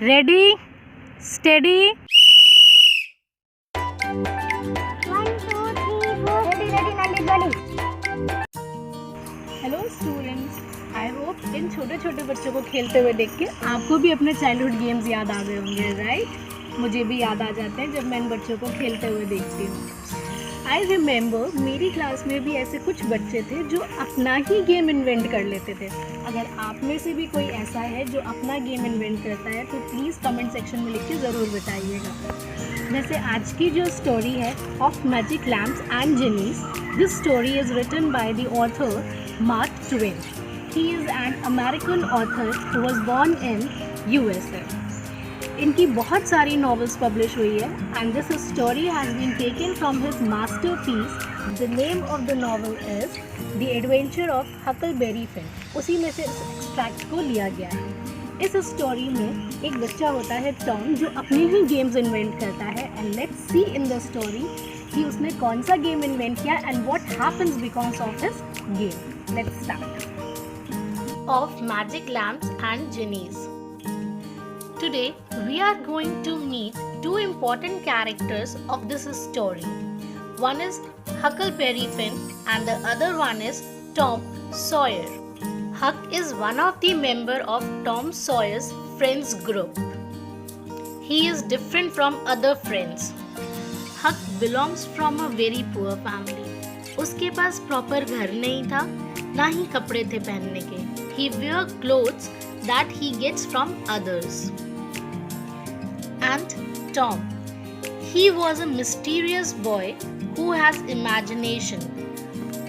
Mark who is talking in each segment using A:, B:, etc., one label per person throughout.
A: Ready, steady.
B: 1, 2, 3, 4. Ready, Nandini.
A: Hello students, I hope इन छोटे छोटे बच्चों को खेलते हुए देख के आपको भी अपने चाइल्डहुड गेम्स याद आ गए होंगे, राइट? मुझे भी याद आ जाते हैं जब मैं इन बच्चों को खेलते हुए देखती हूँ। आई रिमेंबर मेरी क्लास में भी ऐसे कुछ बच्चे थे जो अपना ही गेम इन्वेंट कर लेते थे। अगर आप में से भी कोई ऐसा है जो अपना गेम इन्वेंट करता है तो प्लीज़ कमेंट सेक्शन में लिख के ज़रूर बताइएगा। वैसे आज की जो स्टोरी है of magic lamps and genies, this story is written by the author Mark Twain. He is an American author who was born in USA. इनकी बहुत सारी नॉवेल्स पब्लिश हुई है and this story has been taken from his masterpiece. The name of the novel is the adventure of Huckleberry Finn. उसी में से इस extract को लिया गया है. इस स्टोरी में एक बच्चा होता है टॉम जो अपने ही गेम्स इन्वेंट करता है and let's see in the story कि उसने कौन सा गेम इन्वेंट किया and what happens because of his game. Let's start. Of magic lamps and genies. Today we are going to meet two important characters of this story. One is Huckleberry Finn and the other one is Tom Sawyer. Huck is one of the member of Tom Sawyer's friends group. He is different from other friends. Huck belongs from a very poor family. उसके पास proper घर नहीं था, ना ही कपड़े थे पहनने के. He wear clothes that he gets from others. And Tom, he was a mysterious boy who has imagination.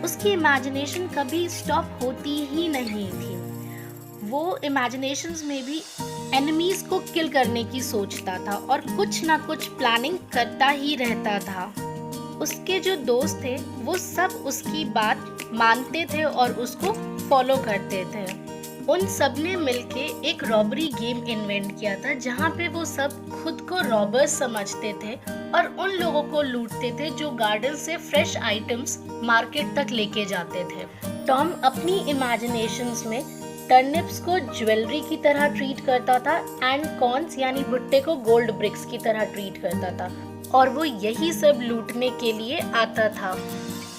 A: उसकी imagination कभी stop होती ही नहीं थी. वो imaginations में भी enemies को kill करने की सोचता था और कुछ ना कुछ planning करता ही रहता था. उसके जो दोस्त थे वो सब उसकी बात मानते थे और उसको फॉलो करते थे. उन सब ने मिलके एक रॉबरी गेम इन्वेंट किया था जहाँ पे वो सब खुद को रॉबर्स समझते थे और उन लोगों को लूटते थे जो गार्डन से फ्रेश आइटम्स मार्केट तक लेके जाते थे. टॉम अपनी इमेजिनेशंस में टर्निप्स को ज्वेलरी की तरह ट्रीट करता था एंड कॉर्न्स यानी भुट्टे को गोल्ड ब्रिक्स की तरह ट्रीट करता था और वो यही सब लूटने के लिए आता था.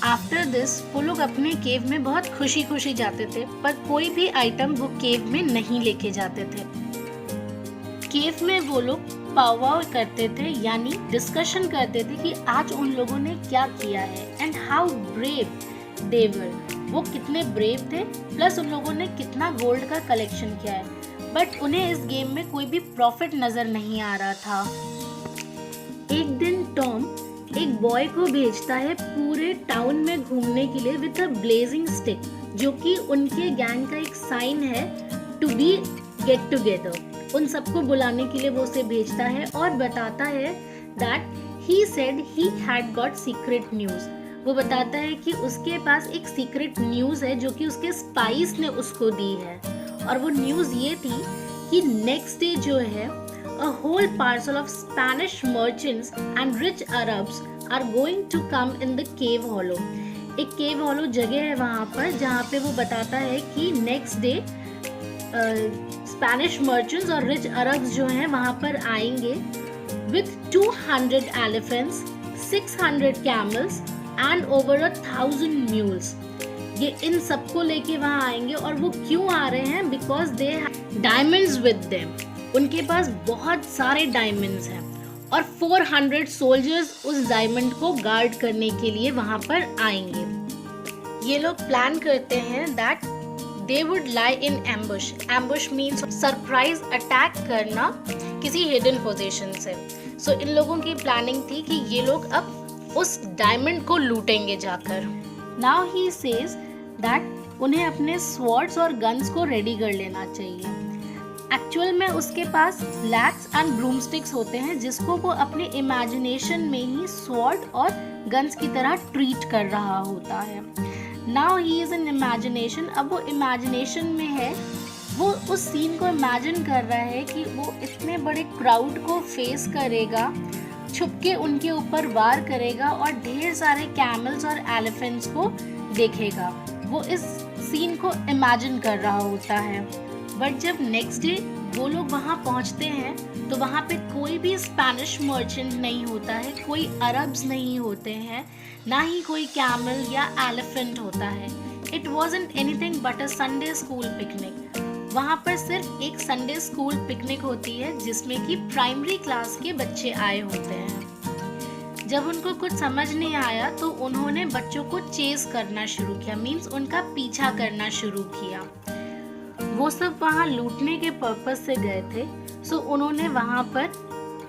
A: आफ्टर दिस वो लोग अपने केव में बहुत खुशी खुशी जाते थे पर कोई भी आइटम वो केव में नहीं लेके जाते थे. केव में वो लोग पाववाव करते थे यानी डिस्कशन करते थे कि आज उन लोगों ने क्या किया है एंड हाउ ब्रेव दे वर. वो कितने ब्रेव थे प्लस उन लोगों ने कितना गोल्ड का कलेक्शन किया है. बट उन्हें इस गेम में कोई भी प्रॉफिट नजर नहीं आ रहा था. एक दिन टॉम एक बॉय को भेजता है पूरे टाउन में घूमने के लिए विद अ ब्लेजिंग स्टिक, जो कि उनके गैंग का एक साइन है टू बी गेट टुगेदर. उन सबको बुलाने के लिए वो उसे भेजता है और बताता है that he said he had got secret news. वो बताता है कि उसके पास एक सीक्रेट न्यूज है जो कि उसके स्पाइस ने उसको दी है और वो न्यूज ये थी कि नेक्स्ट डे जो है a whole parcel of Spanish merchants and rich Arabs are going to come in the cave hollow. एक cave hollow जगह है वहाँ पर जहाँ पे वो बताता है कि next day Spanish merchants और rich Arabs जो हैं वहाँ पर आएंगे with 200 elephants, 600 camels and over 1000 mules. ये इन सबको लेके वहाँ आएंगे और वो क्यों आ रहे हैं? Because they have diamonds with them. उनके पास बहुत सारे डायमंड्स हैं और 400 सोल्जर्स उस डायमंड को गार्ड करने के लिए वहां पर आएंगे. ये लोग प्लान करते हैं that they would lie in ambush. Ambush means surprise attack करना किसी हिडन पोजीशन से. सो इन लोगों की प्लानिंग थी कि ये लोग अब उस डायमंड को लूटेंगे जाकर. नाउ ही सेज दैट उन्हें अपने स्वॉर्ड्स और गन्स को रेडी कर लेना चाहिए. एक्चुअल में उसके पास लैक्स एंड ब्रूमस्टिक्स होते हैं जिसको वो अपने इमेजिनेशन में ही स्वॉर्ड और गन्स की तरह ट्रीट कर रहा होता है. Now he is in imagination. अब वो इमेजिनेशन में है, वो उस सीन को इमेजिन कर रहा है कि वो इतने बड़े क्राउड को फेस करेगा, छुप के उनके ऊपर वार करेगा और ढेर सारे कैमल्स और एलिफेंट्स को देखेगा. वो इस सीन को इमेजिन कर रहा होता है. बट जब नेक्स्ट डे वो लोग वहाँ पहुँचते हैं तो वहाँ पे कोई भी स्पेनिश मर्चेंट नहीं होता है, कोई अरब्स नहीं होते हैं, ना ही कोई कैमल या एलिफेंट होता है। It wasn't anything but a Sunday school picnic. वहाँ पर सिर्फ एक संडे स्कूल पिकनिक होती है जिसमें कि प्राइमरी क्लास के बच्चे आए होते हैं। जब उनको कुछ समझ नहीं आया तो उन्होंने बच्चों को चेस करना शुरू किया, मीन्स उनका पीछा करना शुरू किया। वो सब वहाँ लूटने के पर्पस से गए थे, सो उन्होंने वहाँ पर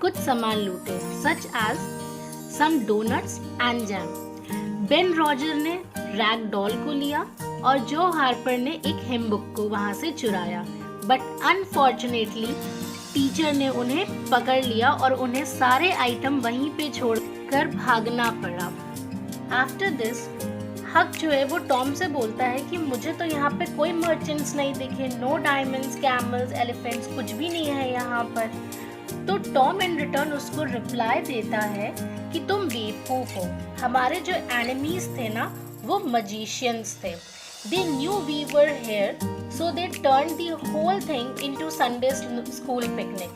A: कुछ सामान लूटे, such as some donuts and jam. Ben Roger ने रैग डॉल को लिया और जो हार्पर ने एक हिम बुक को वहाँ से चुराया, बट अनफॉर्चुनेटली टीचर ने उन्हें पकड़ लिया और उन्हें सारे आइटम वहीं पे छोड़कर भागना पड़ा। आफ्टर दिस हक जो है वो टॉम से बोलता है कि मुझे तो यहाँ पे कोई मर्चेंट्स नहीं दिखे, नो डायमंड्स, कैमल्स, एलिफेंट्स, कुछ भी नहीं है यहाँ पर। तो टॉम इन रिटर्न उसको रिप्लाई देता है कि तुम बेवकूफ हो, हमारे जो एनिमीज थे ना वो मजिशियंस थे। They knew we were here, so they turned the whole thing into Sunday school picnic.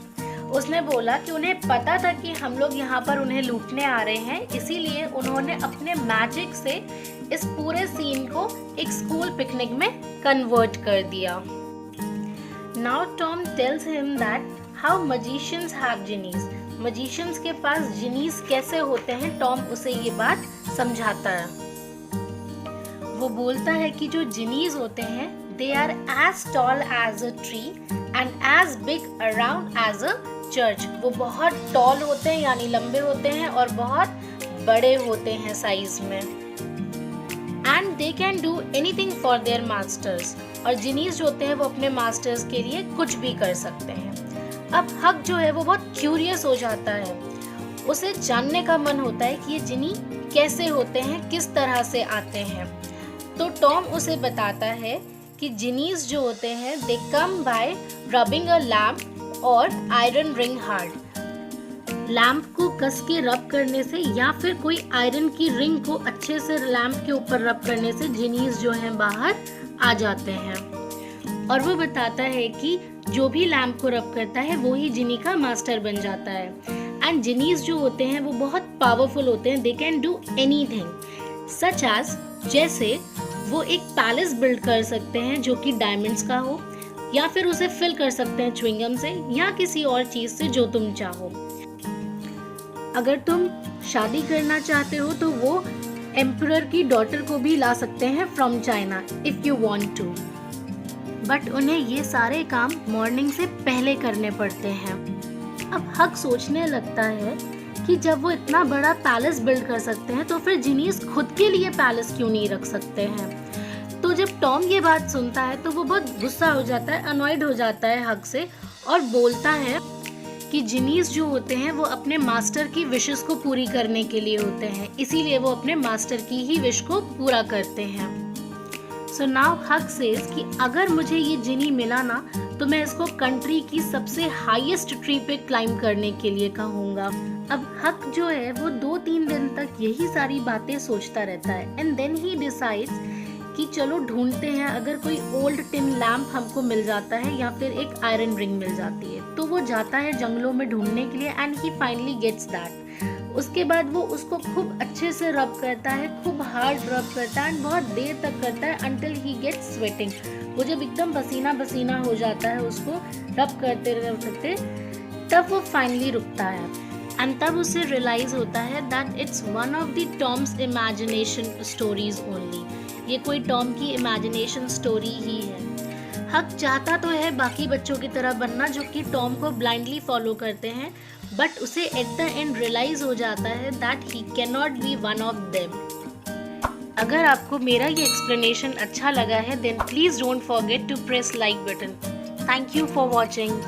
A: उसने बोला कि उन्हें पता था कि हम लोग यहाँ पर उन्हें लूटने आ रहे हैं, इसीलिए उन्होंने अपने मैजिक से इस पूरे सीन को एक स्कूल पिकनिक में कन्वर्ट कर दिया। Now Tom tells him that how magicians have genies. Magicians के पास genies कैसे होते हैं, टॉम उसे ये बात समझाता है। वो बोलता है कि जो जिनीज होते हैं they are as tall as a tree and as big around as a church. वो बहुत टॉल होते हैं यानी लंबे होते हैं और बहुत बड़े होते हैं साइज में। And they can do anything for their masters. और जिनीज जो होते हैं वो अपने मास्टर्स के लिए कुछ भी कर सकते हैं। अब हक जो है वो बहुत क्यूरियस हो जाता है, उसे जानने का मन होता है कि ये जिनी कैसे होते हैं, किस तरह से आते हैं। तो टॉम उसे बताता है कि जिनीज जो होते हैं they come by rubbing a lamp और आयरन रिंग हार्ड। लैम्प को कस के रब करने से या फिर कोई आयरन की रिंग को अच्छे से लैम्प के ऊपर रब करने से जिनीज जो हैं बाहर आ जाते हैं। और वो बताता है कि जो भी लैम्प को रब करता है वो ही जिनी का मास्टर बन जाता है। एंड जिनीज जो होते हैं वो बहुत पावरफुल होते हैं, they can do anything such as, जैसे वो एक पैलेस बिल्ड कर सकते हैं जो कि डायमंड्स का हो, या फिर उसे फिल कर सकते हैं च्युइंगम से या किसी और चीज से जो तुम चाहो। अगर तुम शादी करना चाहते हो तो वो एम्परर की डॉटर को भी ला सकते हैं from China if you want to, but उन्हें ये सारे काम मॉर्निंग से पहले करने पड़ते हैं। अब हक सोचने लगता है कि जब वो इतना बड़ा पैलेस बिल्ड कर सकते हैं तो फिर जिनीज खुद के लिए पैलेस क्यों नहीं रख सकते हैं। तो जब टॉम ये बात सुनता है तो वो बहुत गुस्सा हो जाता है, अनॉयड हो जाता है हक से और बोलता है कि जिनीज जो होते हैं वो अपने मास्टर की विशेस को पूरी करने के लिए होते हैं, इसीलिए वो अपने मास्टर की ही विश को पूरा करते हैं। सो नाउ हक सेज कि अगर मुझे ये जिनी मिला ना तो मैं इसको कंट्री की सबसे हाईएस्ट ट्री पे क्लाइंब करने के लिए कहूँगा। अब हक जो है वो 2-3 दिन तक यही सारी बातें सोचता रहता है एंड देन ही डिसाइड्स कि चलो ढूंढते हैं, अगर कोई ओल्ड टिन लैम्प हमको मिल जाता है या फिर एक आयरन रिंग मिल जाती है। तो वो जाता है जंगलों में ढूंढने के लिए and he finally gets that. उसके बाद वो उसको खूब अच्छे से रब करता है, खूब हार्ड रब करता है एंड बहुत देर तक करता है अंटिल ही गेट्स स्वेटिंग। वो जब एकदम पसीना पसीना हो जाता है उसको रब करते करते तब वो फाइनली रुकता है एंड तब उसे रियलाइज होता है that it's one of the Tom's imagination stories only. ये कोई टॉम की इमेजिनेशन स्टोरी ही है। हक चाहता तो है बाकी बच्चों की तरह बनना जो कि टॉम को ब्लाइंडली फॉलो करते हैं, बट उसे एट द एंड रियलाइज हो जाता है that he can not be one of them. अगर आपको मेरा ये एक्सप्लेनेशन अच्छा लगा है then please don't forget to press like button. Thank you for watching.